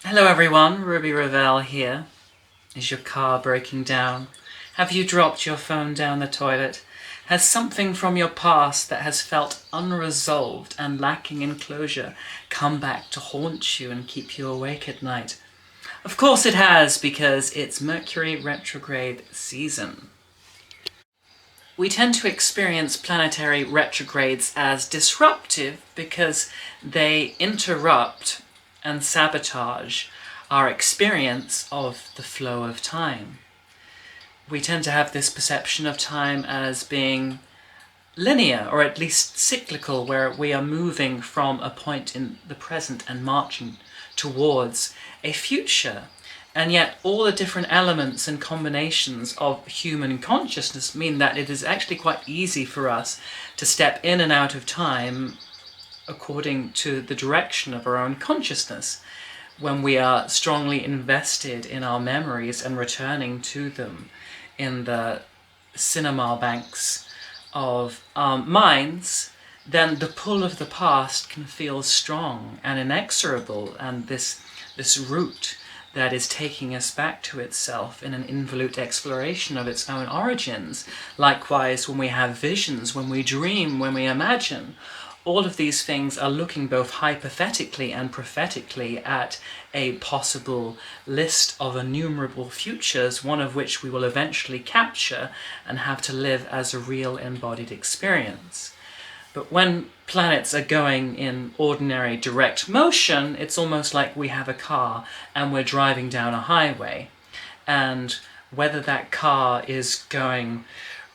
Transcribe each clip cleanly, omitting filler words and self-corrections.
Hello everyone, Ruby Ravel here. Is your car breaking down? Have you dropped your phone down the toilet? Has something from your past that has felt unresolved and lacking in closure come back to haunt you and keep you awake at night? Of course it has, because it's Mercury retrograde season. We tend to experience planetary retrogrades as disruptive because they interrupt and sabotage our experience of the flow of time. We tend to have this perception of time as being linear, or at least cyclical, where we are moving from a point in the present and marching towards a future. And yet all the different elements and combinations of human consciousness mean that it is actually quite easy for us to step in and out of time according to the direction of our own consciousness, when we are strongly invested in our memories and returning to them in the cinema banks of our minds. Then the pull of the past can feel strong and inexorable, and this route that is taking us back to itself in an involute exploration of its own origins. Likewise, when we have visions, when we dream, when we imagine, all of these things are looking both hypothetically and prophetically at a possible list of innumerable futures, one of which we will eventually capture and have to live as a real embodied experience. But when planets are going in ordinary direct motion, it's almost like we have a car and we're driving down a highway. And whether that car is going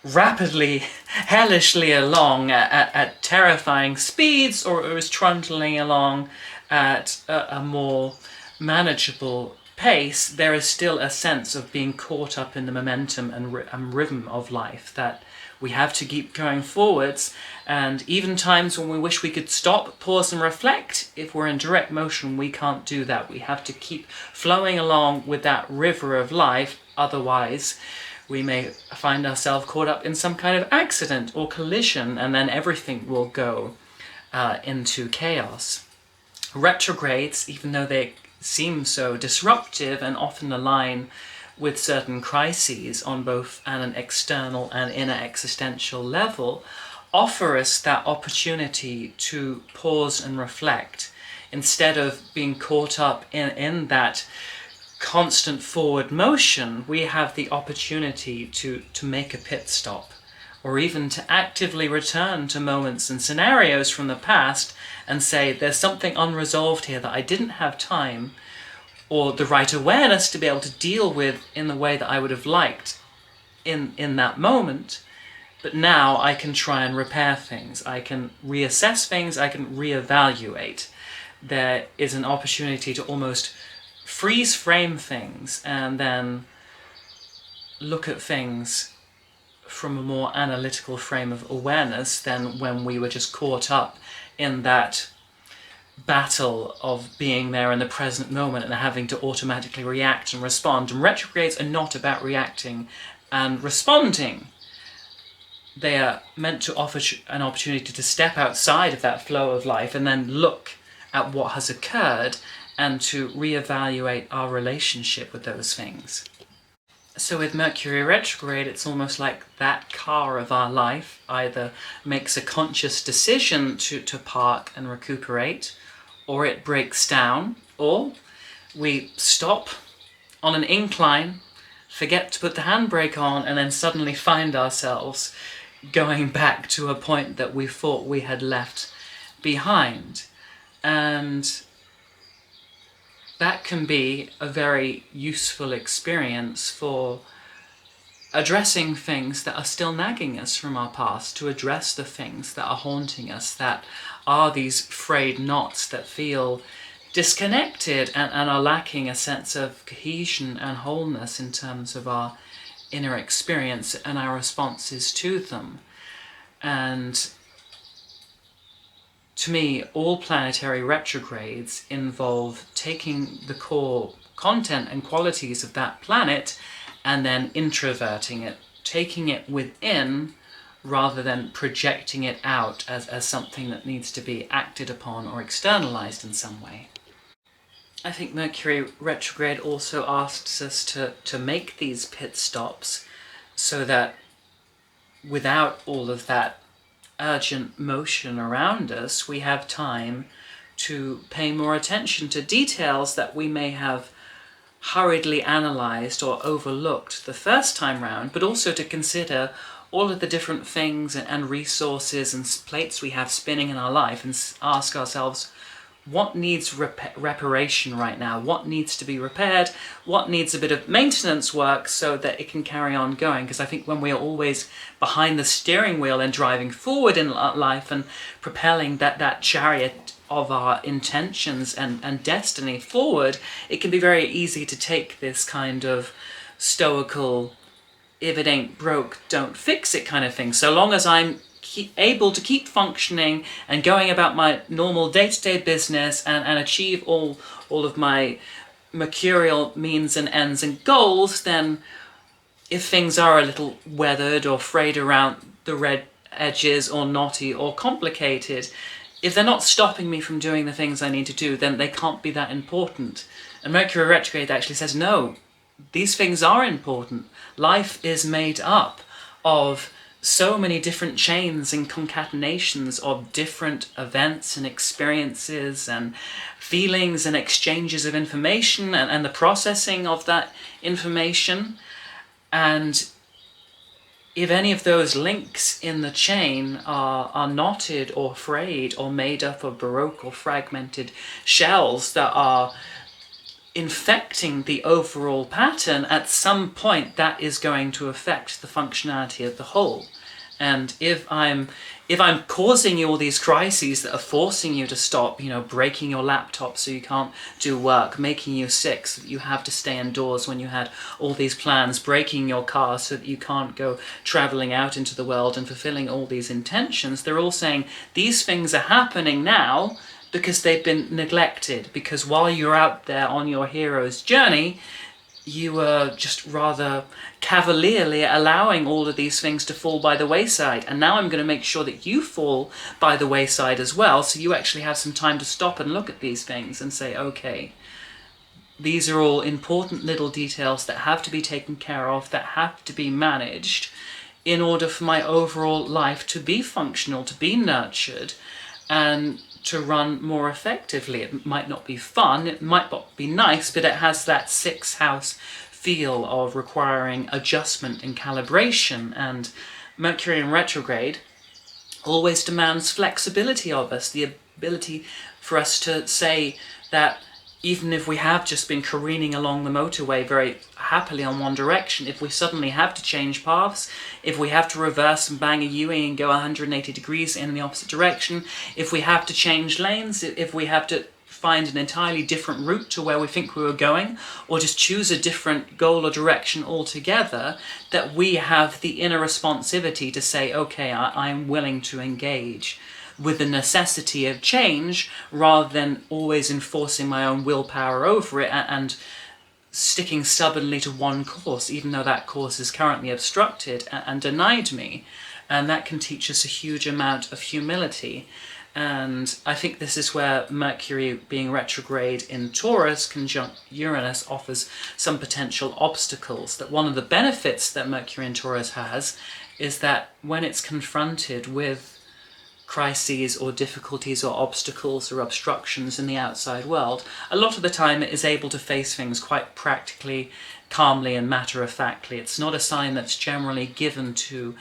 rapidly, hellishly along at terrifying speeds, or it was trundling along at a more manageable pace, there is still a sense of being caught up in the momentum and rhythm of life, that we have to keep going forwards. And even times when we wish we could stop, pause and reflect, if we're in direct motion, we can't do that. We have to keep flowing along with that river of life, otherwise we may find ourselves caught up in some kind of accident or collision, and then everything will go into chaos. Retrogrades, even though they seem so disruptive and often align with certain crises on both an external and inner existential level, offer us that opportunity to pause and reflect. Instead of being caught up in that constant forward motion, we have the opportunity to make a pit stop, or even to actively return to moments and scenarios from the past and say, there's something unresolved here that I didn't have time or the right awareness to be able to deal with in the way that I would have liked in that moment. But now I can try and repair things, I can reassess things, I can reevaluate. There is an opportunity to almost freeze frame things and then look at things from a more analytical frame of awareness than when we were just caught up in that battle of being there in the present moment and having to automatically react and respond. And retrogrades are not about reacting and responding. They are meant to offer an opportunity to step outside of that flow of life and then look at what has occurred and to reevaluate our relationship with those things. So with Mercury retrograde, it's almost like that car of our life either makes a conscious decision to park and recuperate, or it breaks down, or we stop on an incline, forget to put the handbrake on, and then suddenly find ourselves going back to a point that we thought we had left behind. And that can be a very useful experience for addressing things that are still nagging us from our past, to address the things that are haunting us, that are these frayed knots that feel disconnected and are lacking a sense of cohesion and wholeness in terms of our inner experience and our responses to them. And to me, all planetary retrogrades involve taking the core content and qualities of that planet and then introverting it, taking it within rather than projecting it out as something that needs to be acted upon or externalized in some way. I think Mercury retrograde also asks us to make these pit stops so that without all of that urgent motion around us, we have time to pay more attention to details that we may have hurriedly analysed or overlooked the first time round, but also to consider all of the different things and resources and plates we have spinning in our life and ask ourselves, what needs reparation right now? What needs to be repaired? What needs a bit of maintenance work so that it can carry on going? Because I think when we're always behind the steering wheel and driving forward in life and propelling that chariot of our intentions and destiny forward, it can be very easy to take this kind of stoical, if it ain't broke, don't fix it kind of thing. So long as I'm able to keep functioning and going about my normal day-to-day business and achieve all of my mercurial means and ends and goals, then if things are a little weathered or frayed around the red edges or knotty or complicated, if they're not stopping me from doing the things I need to do, then they can't be that important. And Mercury retrograde actually says, no, these things are important. Life is made up of so many different chains and concatenations of different events and experiences and feelings and exchanges of information and the processing of that information. And if any of those links in the chain are knotted or frayed or made up of baroque or fragmented shells that are infecting the overall pattern, at some point that is going to affect the functionality of the whole. And if I'm causing you all these crises that are forcing you to stop, breaking your laptop so you can't do work, making you sick so that you have to stay indoors when you had all these plans, breaking your car so that you can't go traveling out into the world and fulfilling all these intentions, they're all saying these things are happening now because they've been neglected, because while you're out there on your hero's journey, you were just rather cavalierly allowing all of these things to fall by the wayside. And now I'm going to make sure that you fall by the wayside as well, so you actually have some time to stop and look at these things and say, okay, these are all important little details that have to be taken care of, that have to be managed in order for my overall life to be functional, to be nurtured, and to run more effectively. It might not be fun, it might not be nice, but it has that sixth house feel of requiring adjustment and calibration. And Mercury in retrograde always demands flexibility of us, the ability for us to say that even if we have just been careening along the motorway very happily on one direction, if we suddenly have to change paths, if we have to reverse and bang a U-ing and go 180 degrees in the opposite direction, if we have to change lanes, if we have to find an entirely different route to where we think we were going, or just choose a different goal or direction altogether, that we have the inner responsivity to say, okay, I'm willing to engage with the necessity of change, rather than always enforcing my own willpower over it and sticking stubbornly to one course, even though that course is currently obstructed and denied me. And that can teach us a huge amount of humility. And I think this is where Mercury being retrograde in Taurus conjunct Uranus offers some potential obstacles. That one of the benefits that Mercury in Taurus has is that when it's confronted with crises or difficulties or obstacles or obstructions in the outside world, a lot of the time it is able to face things quite practically, calmly and matter-of-factly. It's not a sign that's generally given to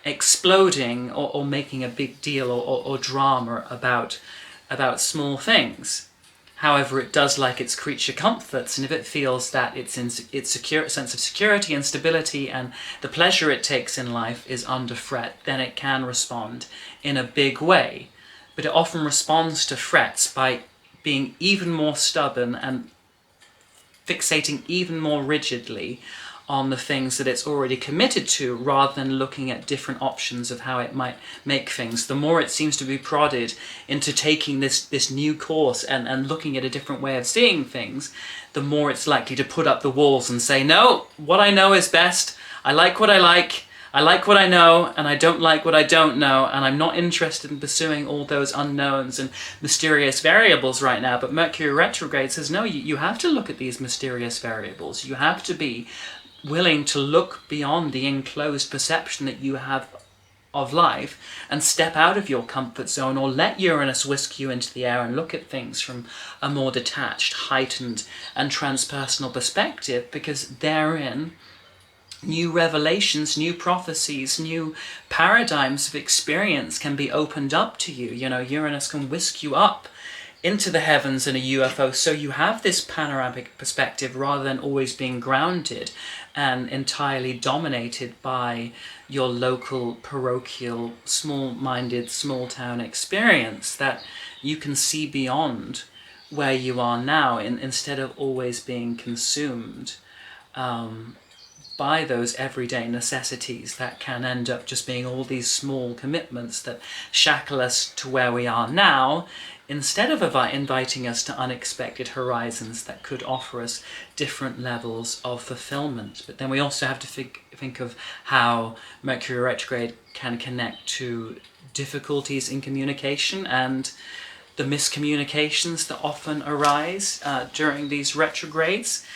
exploding or making a big deal or drama about small things. However, it does like its creature comforts, and if it feels that its sense of security and stability and the pleasure it takes in life is under threat, then it can respond in a big way. But it often responds to threats by being even more stubborn and fixating even more rigidly on the things that it's already committed to, rather than looking at different options of how it might make things. The more it seems to be prodded into taking this new course and looking at a different way of seeing things, the more it's likely to put up the walls and say, no, what I know is best, I like what I like, I like what I know, and I don't like what I don't know, and I'm not interested in pursuing all those unknowns and mysterious variables right now. But Mercury retrograde says, no, you have to look at these mysterious variables. You have to be willing to look beyond the enclosed perception that you have of life and step out of your comfort zone, or let Uranus whisk you into the air and look at things from a more detached, heightened and transpersonal perspective, because therein new revelations, new prophecies, new paradigms of experience can be opened up to you. You know, Uranus can whisk you up into the heavens in a UFO, so you have this panoramic perspective rather than always being grounded and entirely dominated by your local, parochial, small-minded, small-town experience, that you can see beyond where you are now instead of always being consumed by those everyday necessities that can end up just being all these small commitments that shackle us to where we are now, instead of inviting us to unexpected horizons that could offer us different levels of fulfillment. But then we also have to think of how Mercury retrograde can connect to difficulties in communication and the miscommunications that often arise during these retrogrades.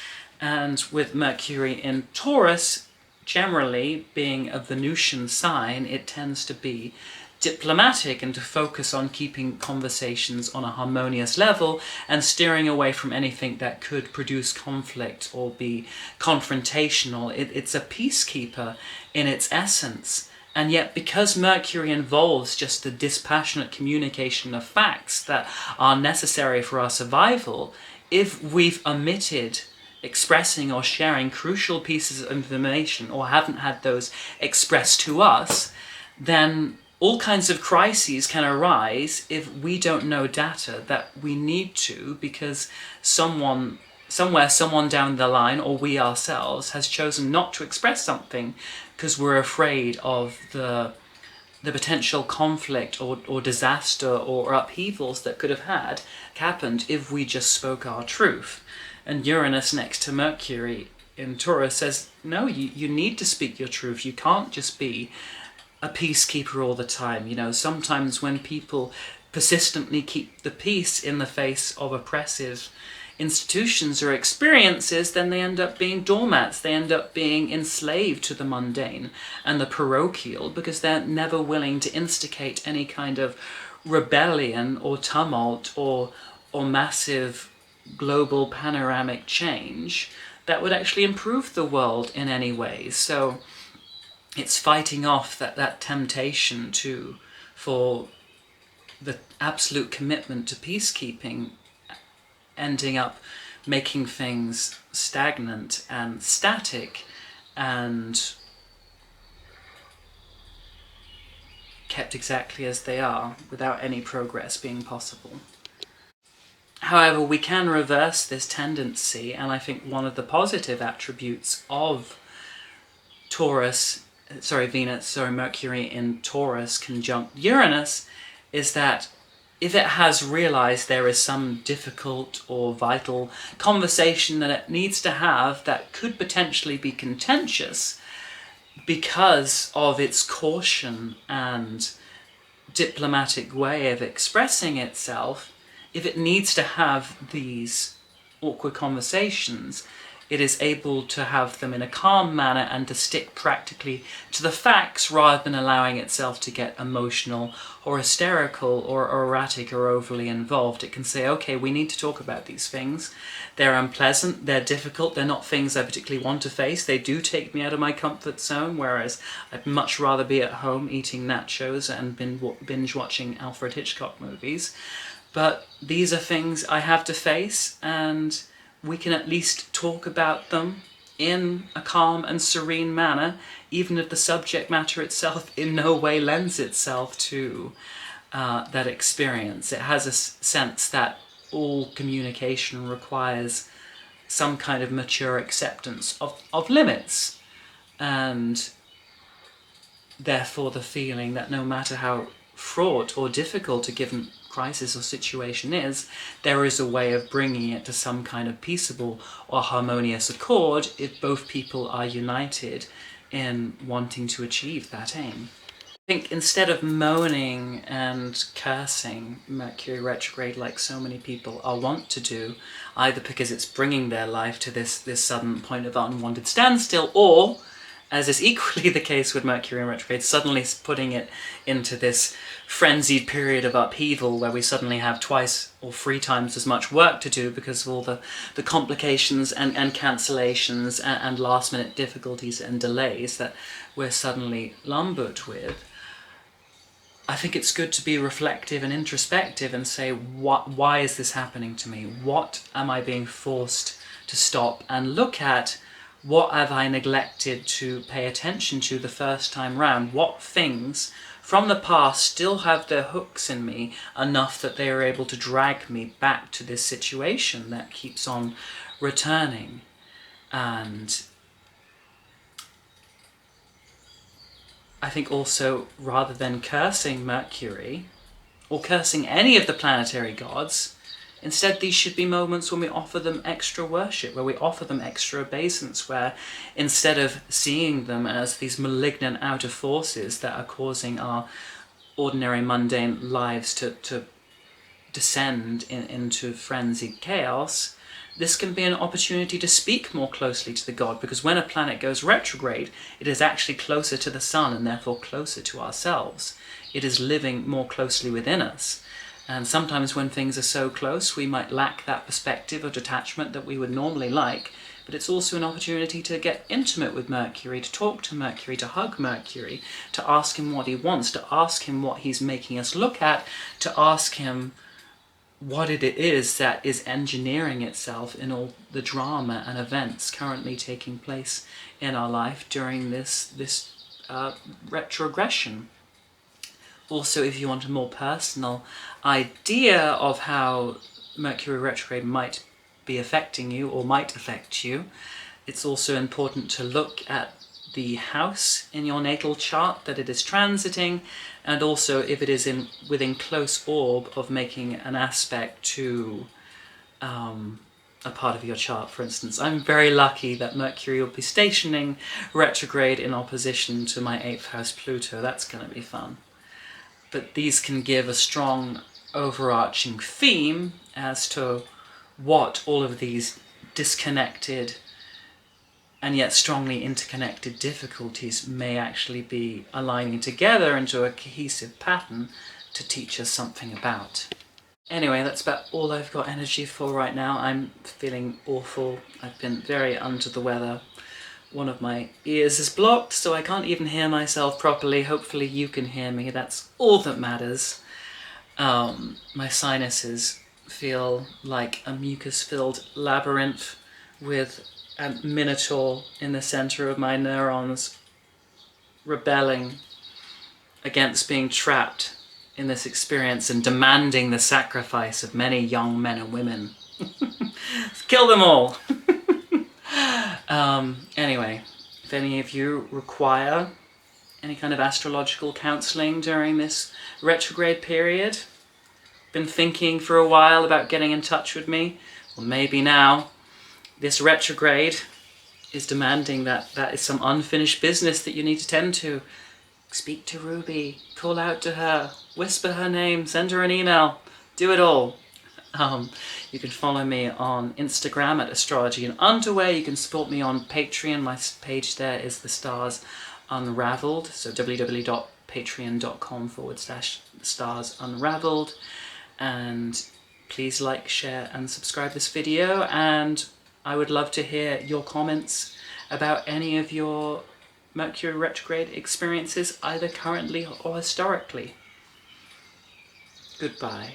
And with Mercury in Taurus, generally being a Venusian sign, it tends to be diplomatic and to focus on keeping conversations on a harmonious level and steering away from anything that could produce conflict or be confrontational. It's a peacekeeper in its essence. And yet, because Mercury involves just the dispassionate communication of facts that are necessary for our survival, if we've omitted expressing or sharing crucial pieces of information, or haven't had those expressed to us, then all kinds of crises can arise if we don't know data that we need to, because someone down the line, or we ourselves, has chosen not to express something because we're afraid of the potential conflict or disaster or upheavals that could have happened if we just spoke our truth. And Uranus next to Mercury in Taurus says, no, you need to speak your truth. You can't just be a peacekeeper all the time. You know, sometimes when people persistently keep the peace in the face of oppressive institutions or experiences, then they end up being doormats. They end up being enslaved to the mundane and the parochial, because they're never willing to instigate any kind of rebellion or tumult or massive global panoramic change that would actually improve the world in any way. So it's fighting off that temptation for the absolute commitment to peacekeeping ending up making things stagnant and static and kept exactly as they are without any progress being possible. However, we can reverse this tendency, and I think one of the positive attributes of Mercury in Taurus conjunct Uranus is that if it has realized there is some difficult or vital conversation that it needs to have that could potentially be contentious because of its caution and diplomatic way of expressing itself, if it needs to have these awkward conversations, it is able to have them in a calm manner and to stick practically to the facts rather than allowing itself to get emotional or hysterical or erratic or overly involved. It can say, okay, we need to talk about these things. They're unpleasant, they're difficult, they're not things I particularly want to face. They do take me out of my comfort zone, whereas I'd much rather be at home eating nachos and binge watching Alfred Hitchcock movies. But these are things I have to face, and we can at least talk about them in a calm and serene manner, even if the subject matter itself in no way lends itself to that experience. It has a sense that all communication requires some kind of mature acceptance of limits, and therefore the feeling that no matter how fraught or difficult a given crisis or situation is, there is a way of bringing it to some kind of peaceable or harmonious accord if both people are united in wanting to achieve that aim. I think instead of moaning and cursing Mercury retrograde like so many people are wont to do, either because it's bringing their life to this sudden point of unwanted standstill, or, as is equally the case with Mercury in retrograde, suddenly putting it into this frenzied period of upheaval where we suddenly have twice or 3 times as much work to do because of all the complications and cancellations and last-minute difficulties and delays that we're suddenly lumbered with. I think it's good to be reflective and introspective and say, why is this happening to me? What am I being forced to stop and look at? What have I neglected to pay attention to the first time round? What things from the past still have their hooks in me enough that they are able to drag me back to this situation that keeps on returning? And I think also, rather than cursing Mercury, or cursing any of the planetary gods, instead these should be moments when we offer them extra worship, where we offer them extra obeisance, where instead of seeing them as these malignant outer forces that are causing our ordinary mundane lives to descend into frenzied chaos, this can be an opportunity to speak more closely to the god, because when a planet goes retrograde, it is actually closer to the sun and therefore closer to ourselves. It is living more closely within us. And sometimes when things are so close, we might lack that perspective of detachment that we would normally like, but it's also an opportunity to get intimate with Mercury, to talk to Mercury, to hug Mercury, to ask him what he wants, to ask him what he's making us look at, to ask him what it is that is engineering itself in all the drama and events currently taking place in our life during this retrogression. Also, if you want a more personal idea of how Mercury retrograde might be affecting you or might affect you, it's also important to look at the house in your natal chart that it is transiting, and also if it is within close orb of making an aspect to a part of your chart. For instance, I'm very lucky that Mercury will be stationing retrograde in opposition to my 8th house Pluto. That's going to be fun. But these can give a strong overarching theme as to what all of these disconnected and yet strongly interconnected difficulties may actually be aligning together into a cohesive pattern to teach us something about. Anyway, that's about all I've got energy for right now. I'm feeling awful. I've been very under the weather. One of my ears is blocked, so I can't even hear myself properly. Hopefully you can hear me. That's all that matters. My sinuses feel like a mucus-filled labyrinth with a minotaur in the center of my neurons rebelling against being trapped in this experience and demanding the sacrifice of many young men and women. Kill them all! Anyway, if any of you require any kind of astrological counselling during this retrograde period, been thinking for a while about getting in touch with me, well, maybe now. This retrograde is demanding that is some unfinished business that you need to tend to. Speak to Ruby, call out to her, whisper her name, send her an email, do it all. You can follow me on Instagram at Astrology and Underwear. You can support me on Patreon. My page there is The Stars Unraveled, so www.patreon.com/Stars Unraveled. And please like, share and subscribe this video, and I would love to hear your comments about any of your Mercury retrograde experiences, either currently or historically. Goodbye.